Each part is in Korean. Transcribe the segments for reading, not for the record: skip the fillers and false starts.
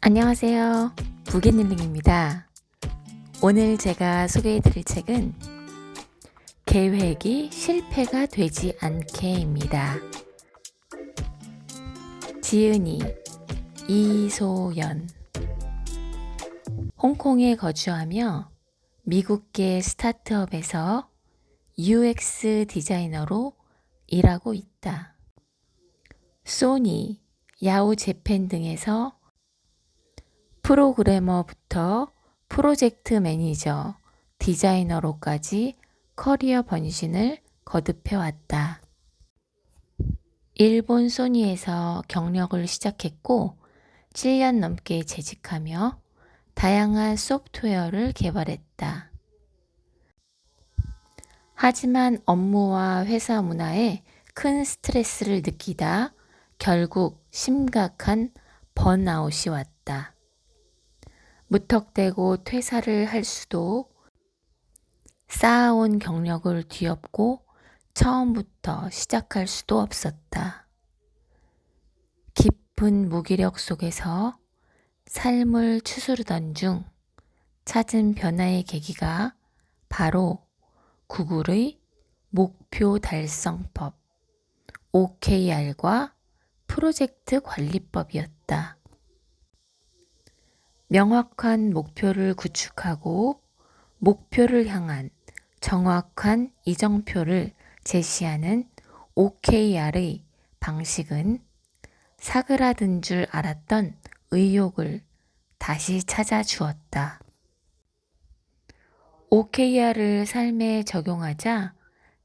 안녕하세요. 부개닐링입니다. 오늘 제가 소개해드릴 책은 계획이 실패가 되지 않게입니다. 지은이, 이소연. 홍콩에 거주하며 미국계 스타트업에서 UX 디자이너로 일하고 있다. 소니, 야후 재팬 등에서 프로그래머부터 프로젝트 매니저, 디자이너로까지 커리어 번신을 거듭해왔다. 일본 소니에서 경력을 시작했고 7년 넘게 재직하며 다양한 소프트웨어를 개발했다. 하지만 업무와 회사 문화에 큰 스트레스를 느끼다 결국 심각한 번아웃이 왔다. 무턱대고 퇴사를 할 수도 쌓아온 경력을 뒤엎고 처음부터 시작할 수도 없었다. 깊은 무기력 속에서 삶을 추스르던 중 찾은 변화의 계기가 바로 구글의 목표 달성법, OKR과 프로젝트 관리법이었다. 명확한 목표를 구축하고 목표를 향한 정확한 이정표를 제시하는 OKR의 방식은 사그라든 줄 알았던 의욕을 다시 찾아주었다. OKR을 삶에 적용하자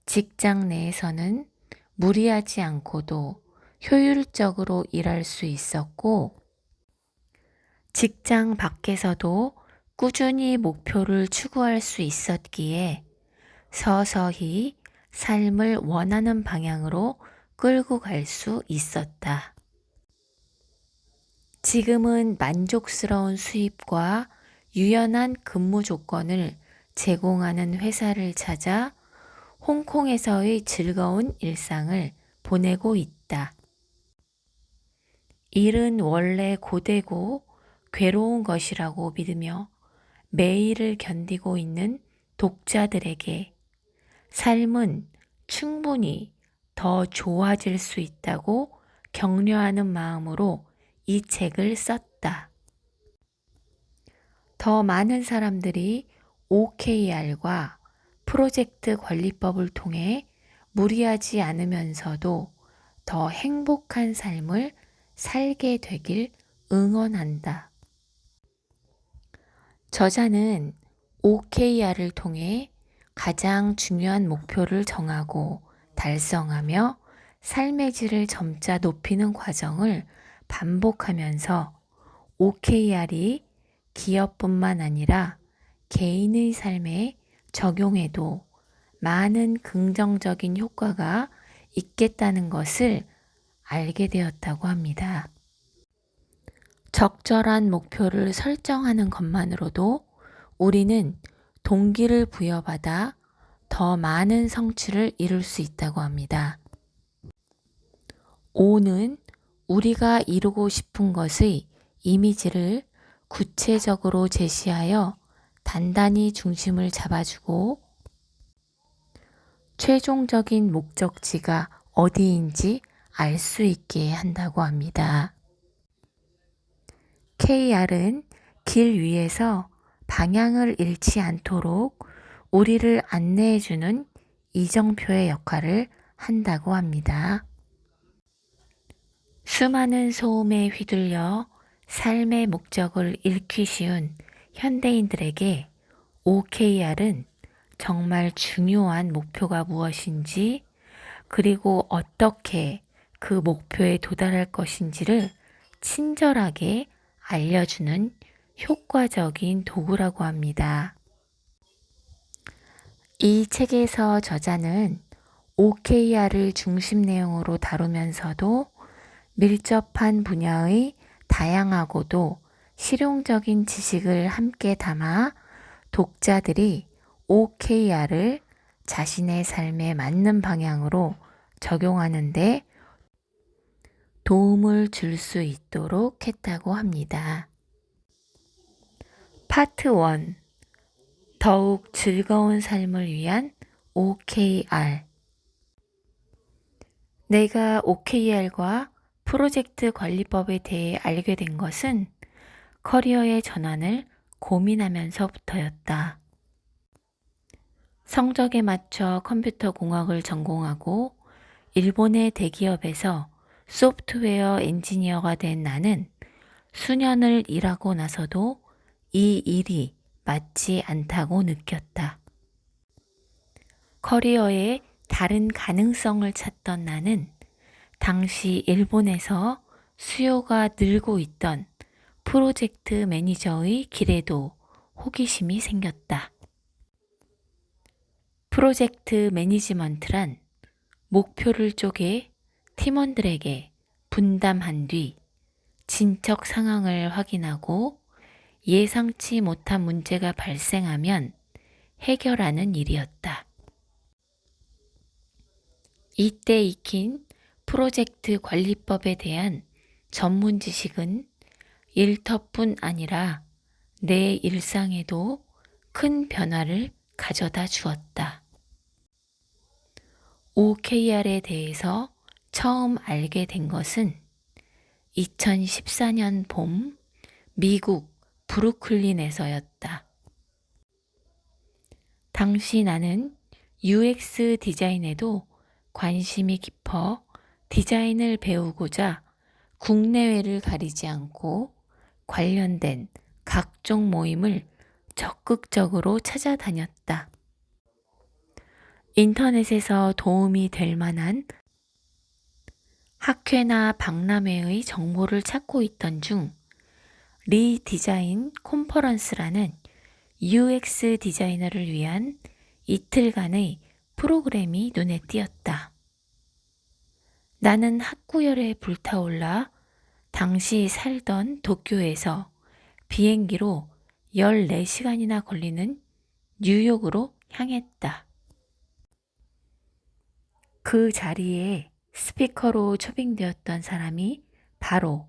직장 내에서는 무리하지 않고도 효율적으로 일할 수 있었고 직장 밖에서도 꾸준히 목표를 추구할 수 있었기에 서서히 삶을 원하는 방향으로 끌고 갈 수 있었다. 지금은 만족스러운 수입과 유연한 근무 조건을 제공하는 회사를 찾아 홍콩에서의 즐거운 일상을 보내고 있다. 일은 원래 고되고 괴로운 것이라고 믿으며 매일을 견디고 있는 독자들에게 삶은 충분히 더 좋아질 수 있다고 격려하는 마음으로 이 책을 썼다. 더 많은 사람들이 OKR과 프로젝트 관리법을 통해 무리하지 않으면서도 더 행복한 삶을 살게 되길 응원한다. 저자는 OKR을 통해 가장 중요한 목표를 정하고 달성하며 삶의 질을 점차 높이는 과정을 반복하면서 OKR이 기업뿐만 아니라 개인의 삶에 적용해도 많은 긍정적인 효과가 있겠다는 것을 알게 되었다고 합니다. 적절한 목표를 설정하는 것만으로도 우리는 동기를 부여받아 더 많은 성취를 이룰 수 있다고 합니다. O는 우리가 이루고 싶은 것의 이미지를 구체적으로 제시하여 단단히 중심을 잡아주고 최종적인 목적지가 어디인지 알 수 있게 한다고 합니다. KR은 길 위에서 방향을 잃지 않도록 우리를 안내해주는 이정표의 역할을 한다고 합니다. 수많은 소음에 휘둘려 삶의 목적을 잃기 쉬운 현대인들에게 OKR은 정말 중요한 목표가 무엇인지 그리고 어떻게 그 목표에 도달할 것인지를 친절하게 알려주는 효과적인 도구라고 합니다. 이 책에서 저자는 OKR을 중심 내용으로 다루면서도 밀접한 분야의 다양하고도 실용적인 지식을 함께 담아 독자들이 OKR을 자신의 삶에 맞는 방향으로 적용하는 데 도움을 줄 수 있도록 했다고 합니다. 파트 1. 더욱 즐거운 삶을 위한 OKR. 내가 OKR과 프로젝트 관리법에 대해 알게 된 것은 커리어의 전환을 고민하면서부터였다. 성적에 맞춰 컴퓨터 공학을 전공하고 일본의 대기업에서 소프트웨어 엔지니어가 된 나는 수년을 일하고 나서도 이 일이 맞지 않다고 느꼈다. 커리어에 다른 가능성을 찾던 나는 당시 일본에서 수요가 늘고 있던 프로젝트 매니저의 길에도 호기심이 생겼다. 프로젝트 매니지먼트란 목표를 쪼개 팀원들에게 분담한 뒤 진척 상황을 확인하고 예상치 못한 문제가 발생하면 해결하는 일이었다. 이때 익힌 프로젝트 관리법에 대한 전문 지식은 일터뿐 아니라 내 일상에도 큰 변화를 가져다 주었다. OKR에 대해서 처음 알게 된 것은 2014년 봄 미국 브루클린에서였다. 당시 나는 UX 디자인에도 관심이 깊어 디자인을 배우고자 국내외를 가리지 않고 관련된 각종 모임을 적극적으로 찾아다녔다. 인터넷에서 도움이 될 만한 학회나 박람회의 정보를 찾고 있던 중 리디자인 콘퍼런스라는 UX 디자이너를 위한 이틀간의 프로그램이 눈에 띄었다. 나는 학구열에 불타올라 당시 살던 도쿄에서 비행기로 14시간이나 걸리는 뉴욕으로 향했다. 그 자리에 스피커로 초빙되었던 사람이 바로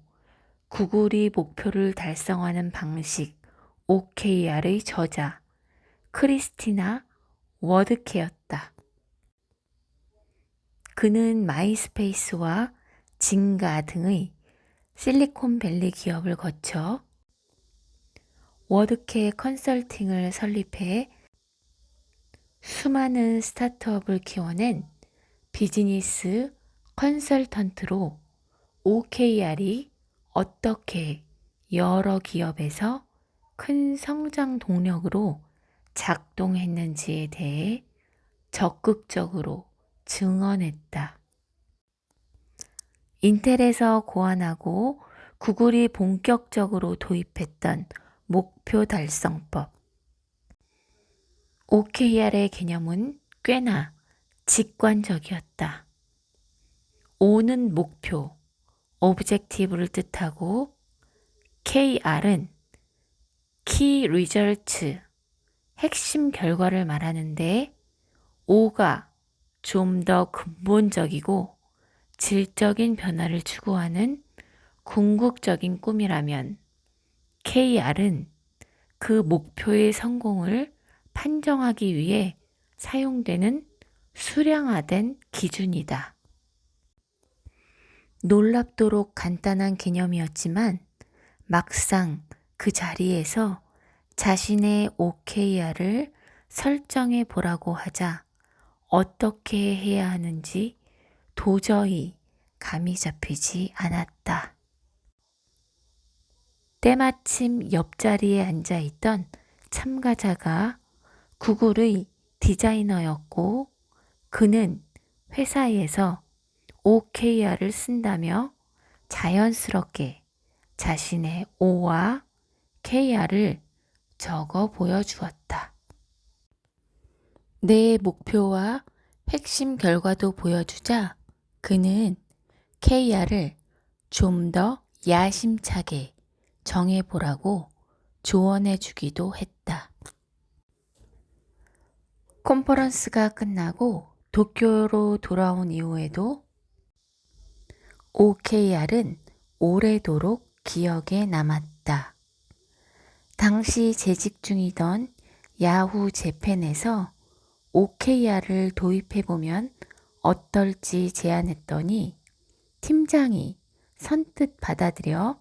구글이 목표를 달성하는 방식 OKR의 저자 크리스티나 워드케였다. 그는 마이스페이스와 진가 등의 실리콘밸리 기업을 거쳐 워드케 컨설팅을 설립해 수많은 스타트업을 키워낸 비즈니스 컨설턴트로 OKR이 어떻게 여러 기업에서 큰 성장 동력으로 작동했는지에 대해 적극적으로 증언했다. 인텔에서 고안하고 구글이 본격적으로 도입했던 목표 달성법. OKR의 개념은 꽤나 직관적이었다. O는 목표, objective를 뜻하고 KR은 key results, 핵심 결과를 말하는데 O가 좀 더 근본적이고 질적인 변화를 추구하는 궁극적인 꿈이라면 KR은 그 목표의 성공을 판정하기 위해 사용되는 수량화된 기준이다. 놀랍도록 간단한 개념이었지만 막상 그 자리에서 자신의 OKR을 설정해 보라고 하자 어떻게 해야 하는지 도저히 감이 잡히지 않았다. 때마침 옆자리에 앉아있던 참가자가 구글의 디자이너였고 그는 회사에서 OKR을 쓴다며 자연스럽게 자신의 O와 KR을 적어 보여주었다. 내 목표와 핵심 결과도 보여주자 그는 KR을 좀 더 야심차게 정해보라고 조언해 주기도 했다. 컨퍼런스가 끝나고 도쿄로 돌아온 이후에도 OKR은 오래도록 기억에 남았다. 당시 재직 중이던 야후 재팬에서 OKR을 도입해보면 어떨지 제안했더니 팀장이 선뜻 받아들여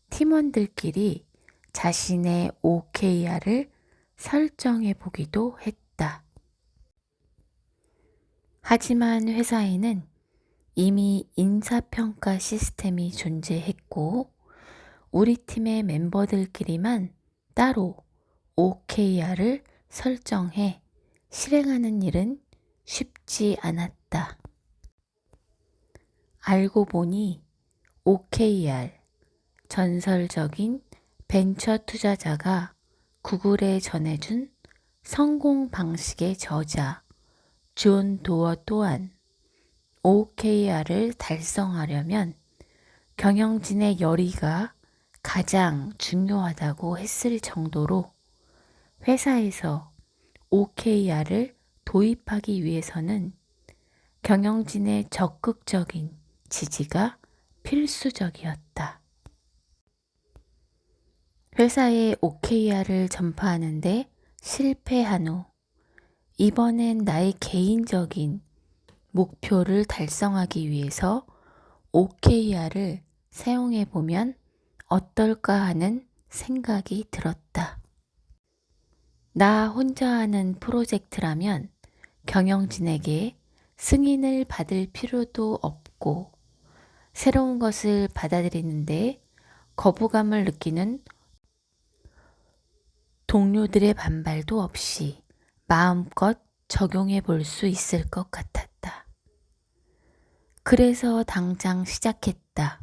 팀원들끼리 자신의 OKR을 설정해 보기도 했다. 하지만 회사에는 이미 인사평가 시스템이 존재했고 우리 팀의 멤버들끼리만 따로 OKR을 설정해 실행하는 일은 쉽지 않았다. 알고 보니 OKR, 전설적인 벤처 투자자가 구글에 전해준 성공 방식의 저자 존 도어 또한 OKR을 달성하려면 경영진의 열의가 가장 중요하다고 했을 정도로 회사에서 OKR을 도입하기 위해서는 경영진의 적극적인 지지가 필수적이었다. 회사에 OKR을 전파하는데 실패한 후 이번엔 나의 개인적인 목표를 달성하기 위해서 OKR을 사용해 보면 어떨까 하는 생각이 들었다. 나 혼자 하는 프로젝트라면 경영진에게 승인을 받을 필요도 없고 새로운 것을 받아들이는데 거부감을 느끼는 동료들의 반발도 없이 마음껏 적용해 볼 수 있을 것 같았다. 그래서 당장 시작했다.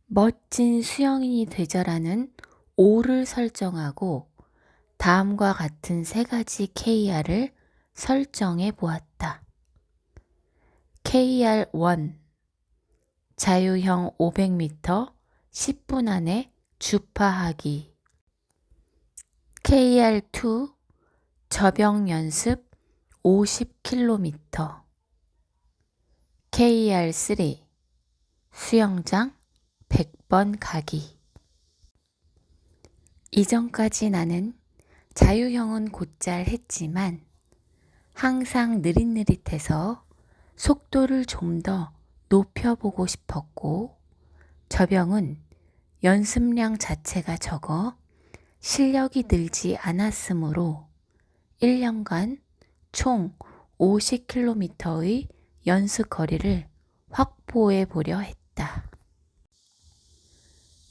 멋진 수영인이 되자라는 O를 설정하고 다음과 같은 3가지 KR을 설정해 보았다. KR1 자유형 500m 10분 안에 주파하기. KR2 접영 연습 50km. KR3 수영장 100번 가기. 이전까지 나는 자유형은 곧잘 했지만 항상 느릿느릿해서 속도를 좀 더 높여보고 싶었고 접영은 연습량 자체가 적어 실력이 늘지 않았으므로 1년간 총 50km의 연습 거리를 확보해 보려 했다.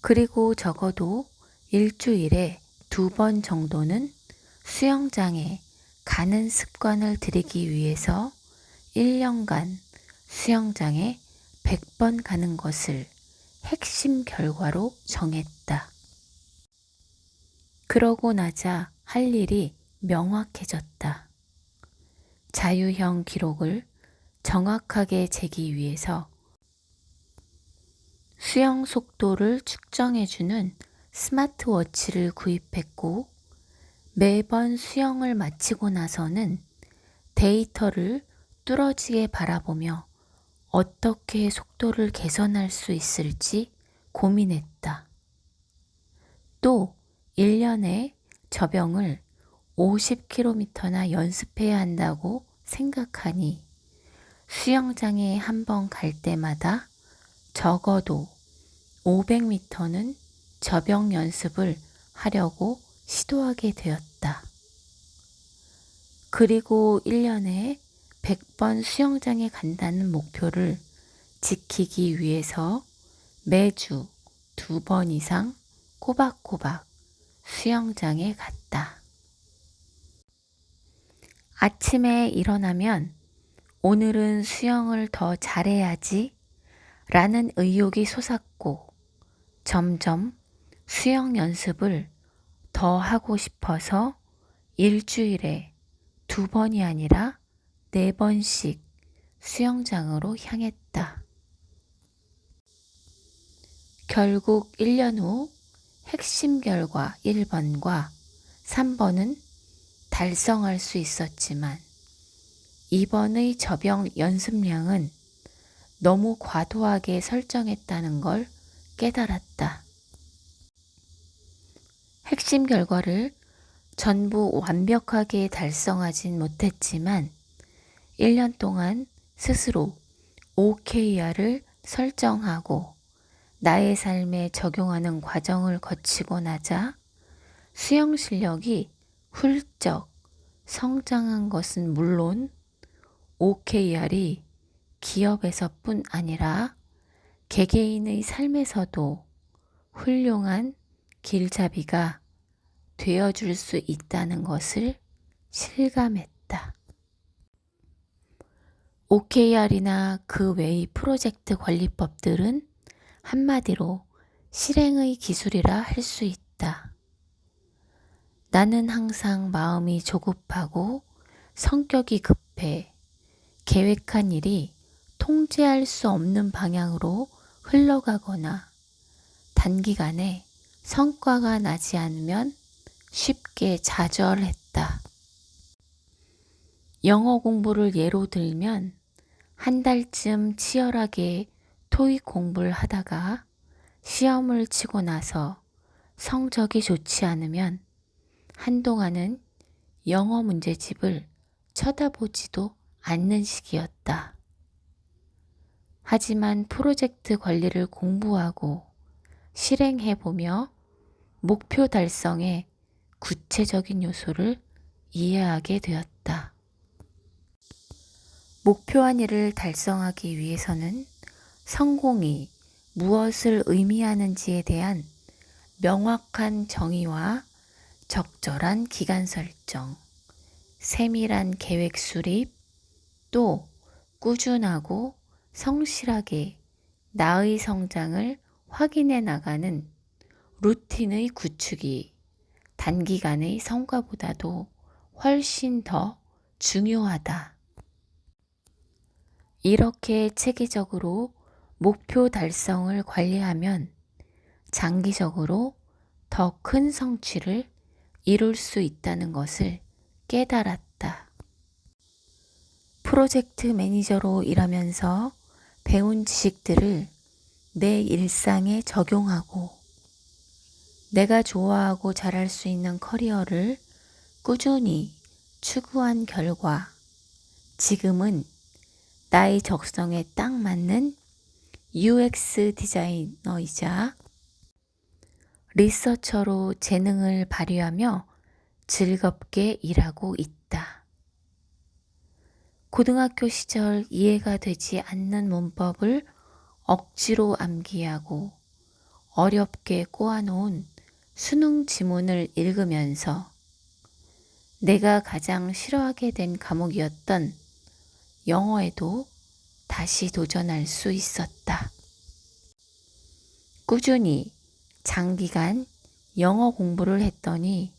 그리고 적어도 일주일에 2번 정도는 수영장에 가는 습관을 들이기 위해서 1년간 수영장에 100번 가는 것을 핵심 결과로 정했다. 그러고 나자 할 일이 명확해졌다. 자유형 기록을 정확하게 재기 위해서 수영 속도를 측정해주는 스마트워치를 구입했고 매번 수영을 마치고 나서는 데이터를 뚫어지게 바라보며 어떻게 속도를 개선할 수 있을지 고민했다. 또 1년에 접영을 50km나 연습해야 한다고 생각하니 수영장에 한번 갈 때마다 적어도 500m는 접영 연습을 하려고 시도하게 되었다. 그리고 1년에 100번 수영장에 간다는 목표를 지키기 위해서 매주 2번 이상 꼬박꼬박 수영장에 갔다. 아침에 일어나면 오늘은 수영을 더 잘해야지 라는 의욕이 솟았고 점점 수영 연습을 더 하고 싶어서 일주일에 2번이 아니라 4번씩 수영장으로 향했다. 결국 1년 후 핵심 결과 1번과 3번은 달성할 수 있었지만 2번의 접영 연습량은 너무 과도하게 설정했다는 걸 깨달았다. 핵심 결과를 전부 완벽하게 달성하진 못했지만 1년 동안 스스로 OKR을 설정하고 나의 삶에 적용하는 과정을 거치고 나자 수영 실력이 훌쩍 성장한 것은 물론 OKR이 기업에서뿐 아니라 개개인의 삶에서도 훌륭한 길잡이가 되어줄 수 있다는 것을 실감했다. OKR이나 그 외의 프로젝트 관리법들은 한마디로 실행의 기술이라 할 수 있다. 나는 항상 마음이 조급하고 성격이 급해 계획한 일이 통제할 수 없는 방향으로 흘러가거나 단기간에 성과가 나지 않으면 쉽게 좌절했다. 영어 공부를 예로 들면 한 달쯤 치열하게 토익 공부를 하다가 시험을 치고 나서 성적이 좋지 않으면 한동안은 영어 문제집을 쳐다보지도 않는 시기였다. 하지만 프로젝트 관리를 공부하고 실행해보며 목표 달성의 구체적인 요소를 이해하게 되었다. 목표한 일을 달성하기 위해서는 성공이 무엇을 의미하는지에 대한 명확한 정의와 적절한 기간 설정, 세밀한 계획 수립, 또 꾸준하고 성실하게 나의 성장을 확인해 나가는 루틴의 구축이 단기간의 성과보다도 훨씬 더 중요하다. 이렇게 체계적으로 목표 달성을 관리하면 장기적으로 더 큰 성취를 이룰 수 있다는 것을 깨달았다. 프로젝트 매니저로 일하면서 배운 지식들을 내 일상에 적용하고 내가 좋아하고 잘할 수 있는 커리어를 꾸준히 추구한 결과 지금은 나의 적성에 딱 맞는 UX 디자이너이자 리서처로 재능을 발휘하며 즐겁게 일하고 있다. 고등학교 시절 이해가 되지 않는 문법을 억지로 암기하고 어렵게 꼬아놓은 수능 지문을 읽으면서 내가 가장 싫어하게 된 과목이었던 영어에도 다시 도전할 수 있었다. 꾸준히 장기간 영어 공부를 했더니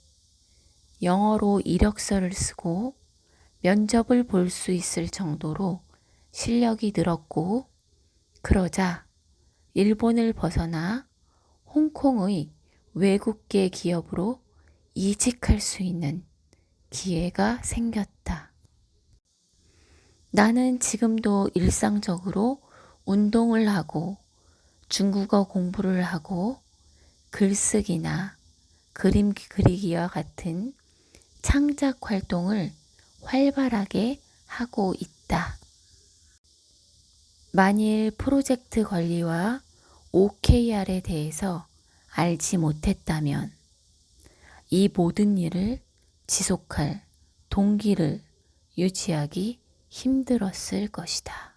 영어로 이력서를 쓰고 면접을 볼 수 있을 정도로 실력이 늘었고 그러자 일본을 벗어나 홍콩의 외국계 기업으로 이직할 수 있는 기회가 생겼다. 나는 지금도 일상적으로 운동을 하고 중국어 공부를 하고 글쓰기나 그림 그리기와 같은 창작 활동을 활발하게 하고 있다. 만일 프로젝트 관리와 OKR에 대해서 알지 못했다면 이 모든 일을 지속할 동기를 유지하기 힘들었을 것이다.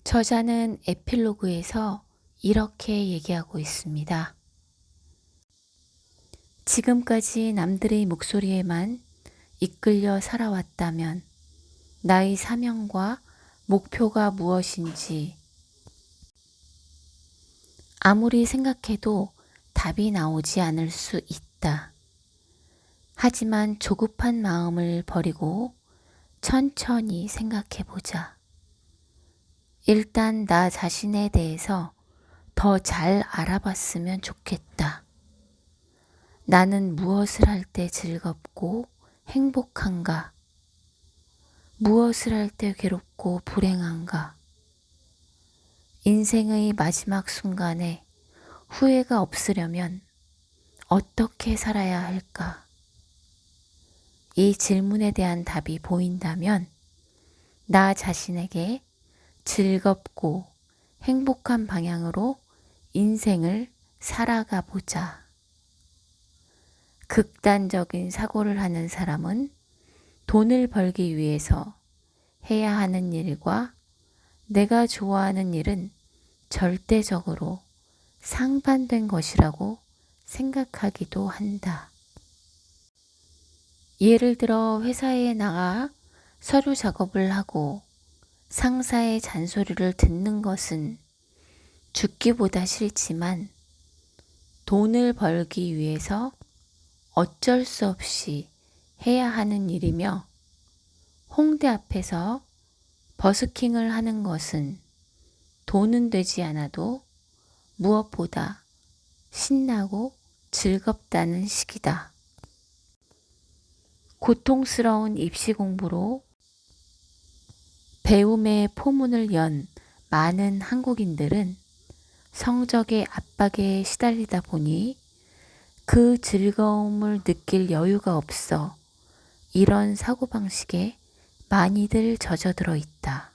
저자는 에필로그에서 이렇게 얘기하고 있습니다. 지금까지 남들의 목소리에만 이끌려 살아왔다면 나의 사명과 목표가 무엇인지 아무리 생각해도 답이 나오지 않을 수 있다. 하지만 조급한 마음을 버리고 천천히 생각해보자. 일단 나 자신에 대해서 더 잘 알아봤으면 좋겠다. 나는 무엇을 할 때 즐겁고 행복한가? 무엇을 할 때 괴롭고 불행한가? 인생의 마지막 순간에 후회가 없으려면 어떻게 살아야 할까? 이 질문에 대한 답이 보인다면 나 자신에게 즐겁고 행복한 방향으로 인생을 살아가 보자. 극단적인 사고를 하는 사람은 돈을 벌기 위해서 해야 하는 일과 내가 좋아하는 일은 절대적으로 상반된 것이라고 생각하기도 한다. 예를 들어 회사에 나가 서류 작업을 하고 상사의 잔소리를 듣는 것은 죽기보다 싫지만 돈을 벌기 위해서 어쩔 수 없이 해야 하는 일이며 홍대 앞에서 버스킹을 하는 것은 돈은 되지 않아도 무엇보다 신나고 즐겁다는 식이다. 고통스러운 입시 공부로 배움의 포문을 연 많은 한국인들은 성적의 압박에 시달리다 보니 그 즐거움을 느낄 여유가 없어 이런 사고방식에 많이들 젖어들어 있다.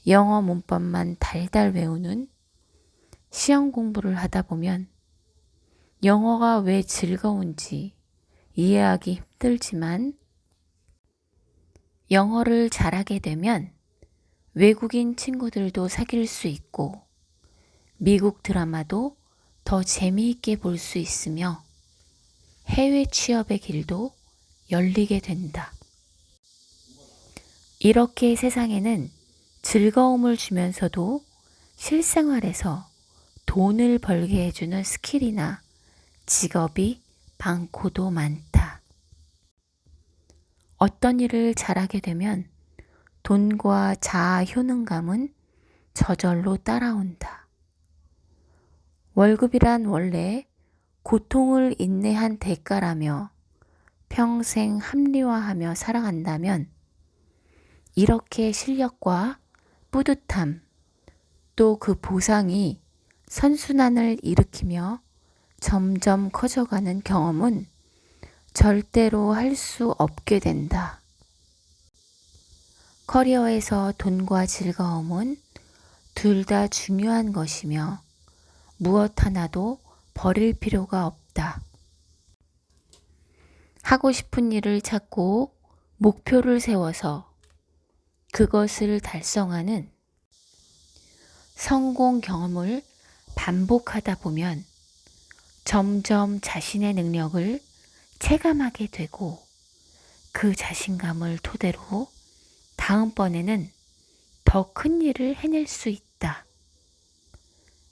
영어 문법만 달달 외우는 시험 공부를 하다 보면 영어가 왜 즐거운지 이해하기 힘들지만 영어를 잘하게 되면 외국인 친구들도 사귈 수 있고 미국 드라마도 더 재미있게 볼 수 있으며 해외 취업의 길도 열리게 된다. 이렇게 세상에는 즐거움을 주면서도 실생활에서 돈을 벌게 해주는 스킬이나 직업이 많고도 많다. 어떤 일을 잘하게 되면 돈과 자아 효능감은 저절로 따라온다. 월급이란 원래 고통을 인내한 대가라며 평생 합리화하며 살아간다면 이렇게 실력과 뿌듯함 또 그 보상이 선순환을 일으키며 점점 커져가는 경험은 절대로 할 수 없게 된다. 커리어에서 돈과 즐거움은 둘 다 중요한 것이며 무엇 하나도 버릴 필요가 없다. 하고 싶은 일을 찾고 목표를 세워서 그것을 달성하는 성공 경험을 반복하다 보면 점점 자신의 능력을 체감하게 되고 그 자신감을 토대로 다음번에는 더 큰 일을 해낼 수 있다.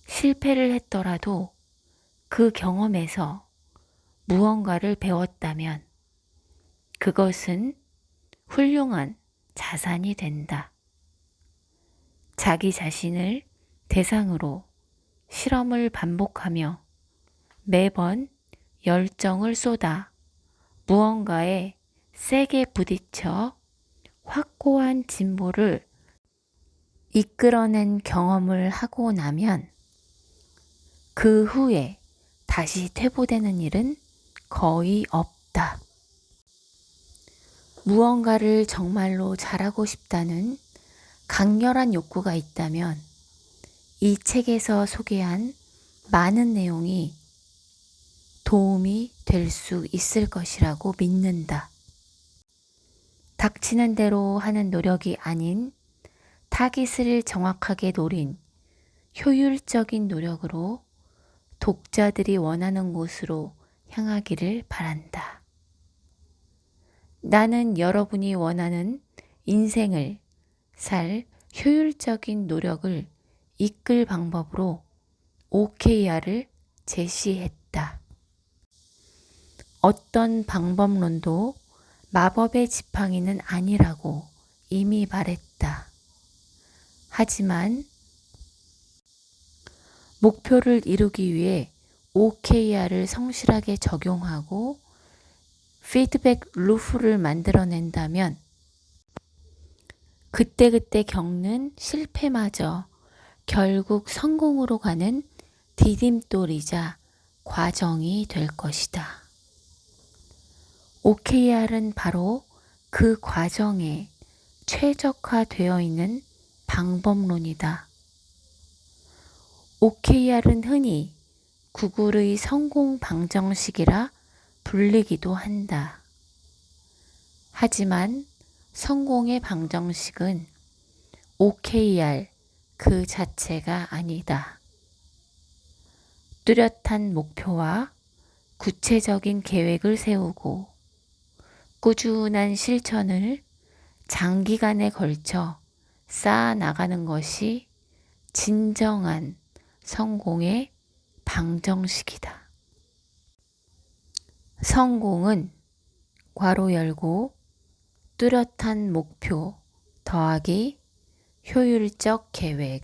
실패를 했더라도 그 경험에서 무언가를 배웠다면 그것은 훌륭한 자산이 된다. 자기 자신을 대상으로 실험을 반복하며 매번 열정을 쏟아 무언가에 세게 부딪혀 확고한 진보를 이끌어낸 경험을 하고 나면 그 후에 다시 퇴보되는 일은 거의 없다. 무언가를 정말로 잘하고 싶다는 강렬한 욕구가 있다면 이 책에서 소개한 많은 내용이 도움이 될 수 있을 것이라고 믿는다. 닥치는 대로 하는 노력이 아닌 타깃을 정확하게 노린 효율적인 노력으로 독자들이 원하는 곳으로 향하기를 바란다. 나는 여러분이 원하는 인생을 살 효율적인 노력을 이끌 방법으로 OKR을 제시했다. 어떤 방법론도 마법의 지팡이는 아니라고 이미 말했다. 하지만 목표를 이루기 위해 OKR을 성실하게 적용하고 피드백 루프를 만들어낸다면 그때그때 겪는 실패마저 결국 성공으로 가는 디딤돌이자 과정이 될 것이다. OKR은 바로 그 과정에 최적화되어 있는 방법론이다. OKR은 흔히 구글의 성공 방정식이라 불리기도 한다. 하지만 성공의 방정식은 OKR 그 자체가 아니다. 뚜렷한 목표와 구체적인 계획을 세우고 꾸준한 실천을 장기간에 걸쳐 쌓아 나가는 것이 진정한 성공의 방정식이다. 성공은 괄호 열고 뚜렷한 목표 더하기 효율적 계획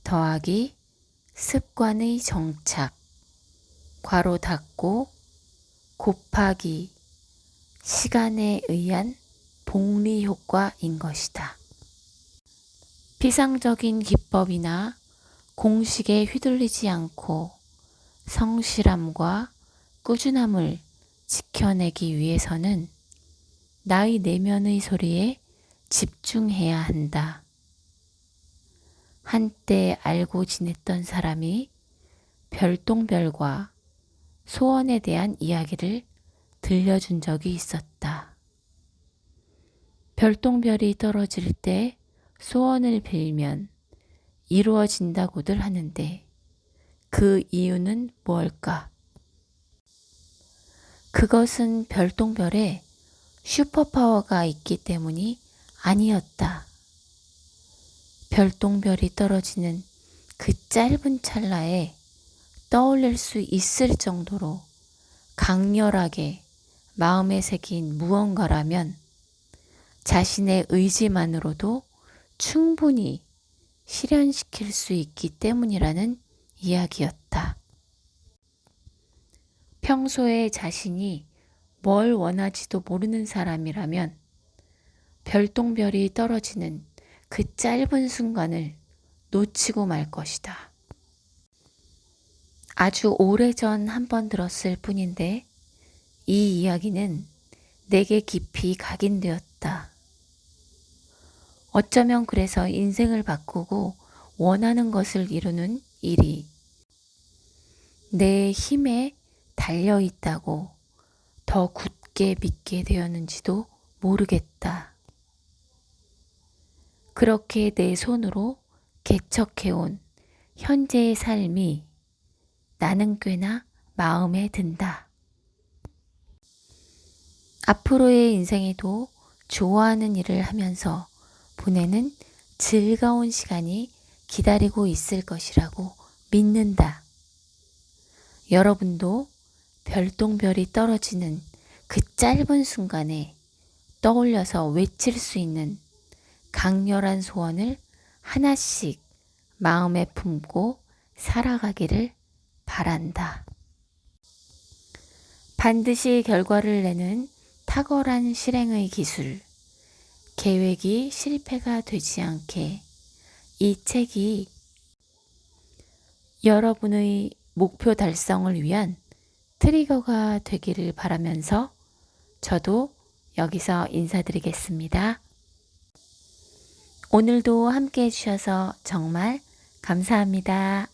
더하기 습관의 정착 괄호 닫고 곱하기 시간에 의한 복리 효과인 것이다. 피상적인 기법이나 공식에 휘둘리지 않고 성실함과 꾸준함을 지켜내기 위해서는 나의 내면의 소리에 집중해야 한다. 한때 알고 지냈던 사람이 별똥별과 소원에 대한 이야기를 들려준 적이 있었다. 별똥별이 떨어질 때 소원을 빌면 이루어진다고들 하는데 그 이유는 무엇일까? 그것은 별똥별에 슈퍼파워가 있기 때문이 아니었다. 별똥별이 떨어지는 그 짧은 찰나에 떠올릴 수 있을 정도로 강렬하게 마음에 새긴 무언가라면 자신의 의지만으로도 충분히 실현시킬 수 있기 때문이라는 이야기였다. 평소에 자신이 뭘 원하지도 모르는 사람이라면 별똥별이 떨어지는 그 짧은 순간을 놓치고 말 것이다. 아주 오래전 한 번 들었을 뿐인데 이 이야기는 내게 깊이 각인되었다. 어쩌면 그래서 인생을 바꾸고 원하는 것을 이루는 일이 내 힘에 달려 있다고 더 굳게 믿게 되었는지도 모르겠다. 그렇게 내 손으로 개척해온 현재의 삶이 나는 꽤나 마음에 든다. 앞으로의 인생에도 좋아하는 일을 하면서 보내는 즐거운 시간이 기다리고 있을 것이라고 믿는다. 여러분도 별똥별이 떨어지는 그 짧은 순간에 떠올려서 외칠 수 있는 강렬한 소원을 하나씩 마음에 품고 살아가기를 바란다. 반드시 결과를 내는 탁월한 실행의 기술, 계획이 실패가 되지 않게 이 책이 여러분의 목표 달성을 위한 트리거가 되기를 바라면서 저도 여기서 인사드리겠습니다. 오늘도 함께 해주셔서 정말 감사합니다.